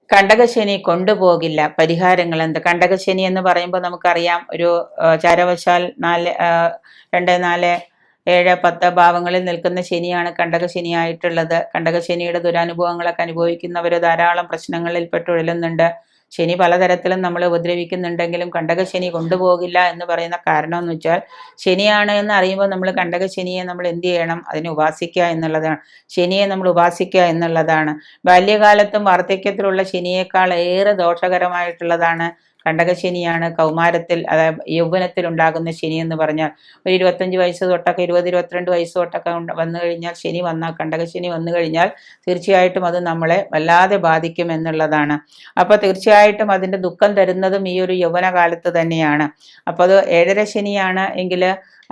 കണ്ടകശനി കൊണ്ടുപോകില്ല. പരിഹാരങ്ങൾ എന്ത്? കണ്ടകശനി എന്ന് പറയുമ്പോൾ നമുക്കറിയാം, ഒരു ചാരവശാൽ 2, 4, 7, 10 ഭാവങ്ങളിൽ നിൽക്കുന്ന ശനിയാണ് കണ്ടകശനിയായിട്ടുള്ളത്. കണ്ടകശനിയുടെ ദുരനുഭവങ്ങളൊക്കെ അനുഭവിക്കുന്നവർ ധാരാളം പ്രശ്നങ്ങളിൽ പെട്ടുഴലുന്നുണ്ട്. ശനി പലതരത്തിലും നമ്മളെ ഉപദ്രവിക്കുന്നുണ്ടെങ്കിലും കണ്ടകശനി കൊണ്ടുപോകില്ല എന്ന് പറയുന്ന കാരണം എന്ന് വെച്ചാൽ, ശനിയാണ് എന്ന് അറിയുമ്പോൾ നമ്മൾ കണ്ടകശനിയെ നമ്മൾ എന്ത് ചെയ്യണം? അതിനെ ഉപാസിക്കുക എന്നുള്ളതാണ്. ശനിയെ നമ്മൾ ഉപാസിക്കുക എന്നുള്ളതാണ്. ബാല്യകാലത്തും വാർദ്ധക്യത്തിലുള്ള ശനിയേക്കാൾ ഏറെ ദോഷകരമായിട്ടുള്ളതാണ് കണ്ടകശനിയാണ് കൗമാരത്തിൽ, അതായത് യൗവനത്തിൽ ഉണ്ടാകുന്ന ശനി എന്ന് പറഞ്ഞാൽ. ഒരു 25 വയസ്സ് തൊട്ടൊക്കെ 20, 22 വയസ്സ് തൊട്ടൊക്കെ വന്നു കഴിഞ്ഞാൽ, ശനി വന്നാൽ, കണ്ടകശനി വന്നു കഴിഞ്ഞാൽ തീർച്ചയായിട്ടും അത് നമ്മളെ വല്ലാതെ ബാധിക്കും എന്നുള്ളതാണ്. അപ്പോൾ തീർച്ചയായിട്ടും അതിൻ്റെ ദുഃഖം തരുന്നതും ഈ ഒരു യൗവനകാലത്ത് തന്നെയാണ്. അപ്പോൾ അത് 7.5 ശനിയാണ് എങ്കിൽ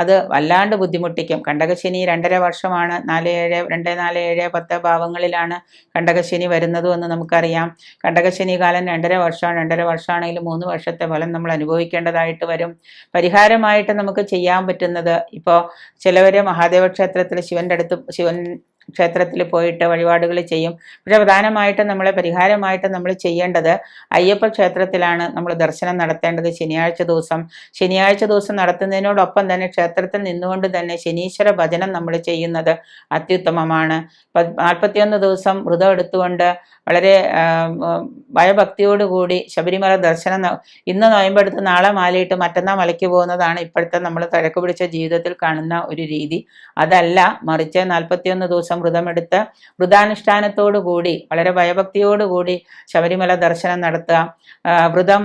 അത് വല്ലാണ്ട് ബുദ്ധിമുട്ടിക്കും. കണ്ടകശനി 2.5 വർഷമാണ്. 2, 4, 7, 10 ഭാവങ്ങളിലാണ് കണ്ടകശനി വരുന്നതും എന്ന് നമുക്കറിയാം. കണ്ടകശനി കാലം 2.5 വർഷമാണ്. 2.5 വർഷമാണെങ്കിൽ 3 വർഷത്തെ ഫലം നമ്മൾ അനുഭവിക്കേണ്ടതായിട്ട് വരും. പരിഹാരമായിട്ട് നമുക്ക് ചെയ്യാൻ പറ്റുന്നത്, ഇപ്പോൾ ചിലവർ മഹാദേവ ക്ഷേത്രത്തിൽ ശിവൻ ക്ഷേത്രത്തിൽ പോയിട്ട് വഴിപാടുകൾ ചെയ്യും. പക്ഷെ പ്രധാനമായിട്ടും നമ്മളെ പരിഹാരമായിട്ട് നമ്മൾ ചെയ്യേണ്ടത് അയ്യപ്പ ക്ഷേത്രത്തിലാണ് നമ്മൾ ദർശനം നടത്തേണ്ടത് ശനിയാഴ്ച ദിവസം. ശനിയാഴ്ച ദിവസം നടത്തുന്നതിനോടൊപ്പം തന്നെ ക്ഷേത്രത്തിൽ നിന്നുകൊണ്ട് തന്നെ ശനീശ്വര ഭജനം നമ്മൾ ചെയ്യുന്നത് അത്യുത്തമമാണ്. 41 ദിവസം വ്രതം എടുത്തുകൊണ്ട് വളരെ ഭയഭക്തിയോടുകൂടി ശബരിമല ദർശനം, ഇന്ന് നോയമ്പെടുത്ത് നാളെ മാലയിട്ട് മറ്റന്നാൾ മലയ്ക്ക് പോകുന്നതാണ് ഇപ്പോഴത്തെ നമ്മൾ തിരക്ക് പിടിച്ച ജീവിതത്തിൽ കാണുന്ന ഒരു രീതി. അതല്ല, മറിച്ച് 41 ദിവസം വ്രതമെടുത്ത് വ്രതാനുഷ്ഠാനത്തോടു കൂടി വളരെ ഭയഭക്തിയോടുകൂടി ശബരിമല ദർശനം നടത്തുക. വ്രതം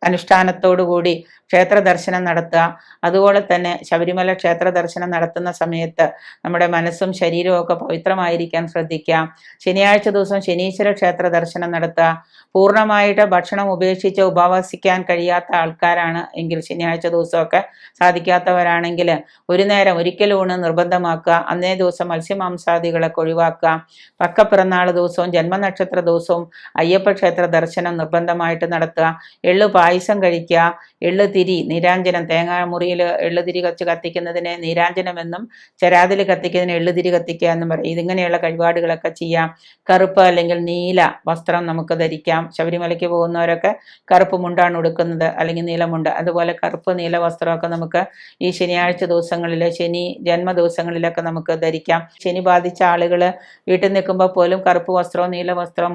അനുഷ്ഠാനത്തോടുകൂടി ക്ഷേത്ര ദർശനം നടത്തുക. അതുപോലെ തന്നെ ശബരിമല ക്ഷേത്ര ദർശനം നടത്തുന്ന സമയത്ത് നമ്മുടെ മനസ്സും ശരീരവും ഒക്കെ പവിത്രമായിരിക്കാൻ ശ്രദ്ധിക്കുക. ശനിയാഴ്ച ദിവസം ശനീശ്വര ക്ഷേത്ര ദർശനം നടത്തുക. പൂർണ്ണമായിട്ട് ഭക്ഷണം ഉപേക്ഷിച്ച് ഉപവസിക്കാൻ കഴിയാത്ത ആൾക്കാരാണ് എങ്കിൽ, ശനിയാഴ്ച ദിവസമൊക്കെ സാധിക്കാത്തവരാണെങ്കിൽ ഒരു നേരം ഒരിക്കൽ ഊണ് നിർബന്ധമാക്കുക. അന്നേ ദിവസം മത്സ്യമാംസാദികളൊക്കെ ഒഴിവാക്കുക. പക്കപ്പിറന്നാൾ ദിവസവും ജന്മനക്ഷത്ര ദിവസവും അയ്യപ്പ ക്ഷേത്ര ദർശനം നിർബന്ധമായിട്ട് നടത്തുക. എള്ളു പായസം കഴിക്കുക. എള്ളു തിരി, നീരാഞ്ജനം, തേങ്ങ മുറിയിൽ എള്ളുതിരി കത്തിക്കുന്നതിനെ നീരാഞ്ജനമെന്നും ചരാതിൽ കത്തിക്കുന്നതിന് എള്ളുതിരി കത്തിക്കുക എന്നും പറയും. ഇതിങ്ങനെയുള്ള കഴിവാടുകളൊക്കെ ചെയ്യാം. കറുപ്പ് അല്ലെങ്കിൽ നീല വസ്ത്രം നമുക്ക് ധരിക്കാം. ശബരിമലയ്ക്ക് പോകുന്നവരൊക്കെ കറുപ്പ് മുണ്ടാണ് ഉടുക്കുന്നത്, അല്ലെങ്കിൽ നീലമുണ്ട്. അതുപോലെ കറുപ്പ് നീല വസ്ത്രമൊക്കെ നമുക്ക് ഈ ശനിയാഴ്ച ദിവസങ്ങളിൽ, ശനി ജന്മ ദിവസങ്ങളിലൊക്കെ നമുക്ക് ധരിക്കാം. ശനി ബാധിച്ച ആളുകൾ വീട്ടിൽ നിൽക്കുമ്പോൾ പോലും കറുപ്പ് വസ്ത്രവും നീല വസ്ത്രവും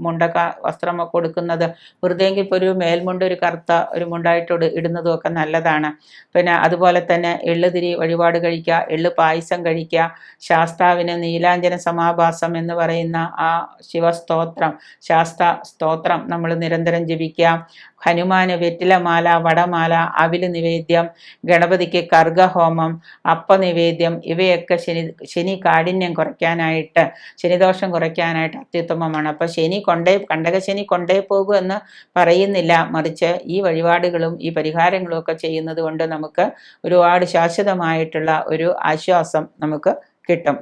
മുണ്ടൊക്കെ വസ്ത്രമൊക്കെ കൊടുക്കുന്നത്, വെറുതെയെങ്കിൽ ഇപ്പോൾ ഒരു മേൽമുണ്ട് ഒരു കറുത്ത ഒരു മുണ്ടായിട്ട് ഇടുന്നതും ഒക്കെ നല്ലതാണ്. പിന്നെ അതുപോലെ തന്നെ എള്ളുതിരി വഴിപാട് കഴിക്കുക, എള്ളു പായസം കഴിക്കുക. ശാസ്താവിന് നീലാഞ്ജന സമാഭാസം എന്ന് പറയുന്ന ആ ശിവസ്തോത്രം, സ്തോത്രം നമ്മൾ നിരന്തരം ജപിക്കുക. ഹനുമാന് വെറ്റിലമാല, വടമാല, അവില് നിവേദ്യം, ഗണപതിക്ക് കർഗഹോമം, അപ്പനിവേദ്യം, ഇവയൊക്കെ ശനി കാഠിന്യം കുറയ്ക്കാനായിട്ട്, ശനിദോഷം കുറയ്ക്കാനായിട്ട് അത്യുത്തമമാണ്. അപ്പോൾ കണ്ടകശനി കൊണ്ടേ പോകൂ എന്ന് പറയുന്നില്ല, മറിച്ച് ഈ വഴിപാടുകളും ഈ പരിഹാരങ്ങളും ഒക്കെ ചെയ്യുന്നത് കൊണ്ട് നമുക്ക് ഒരുപാട് ശാശ്വതമായിട്ടുള്ള ഒരു ആശ്വാസം നമുക്ക് കിട്ടും.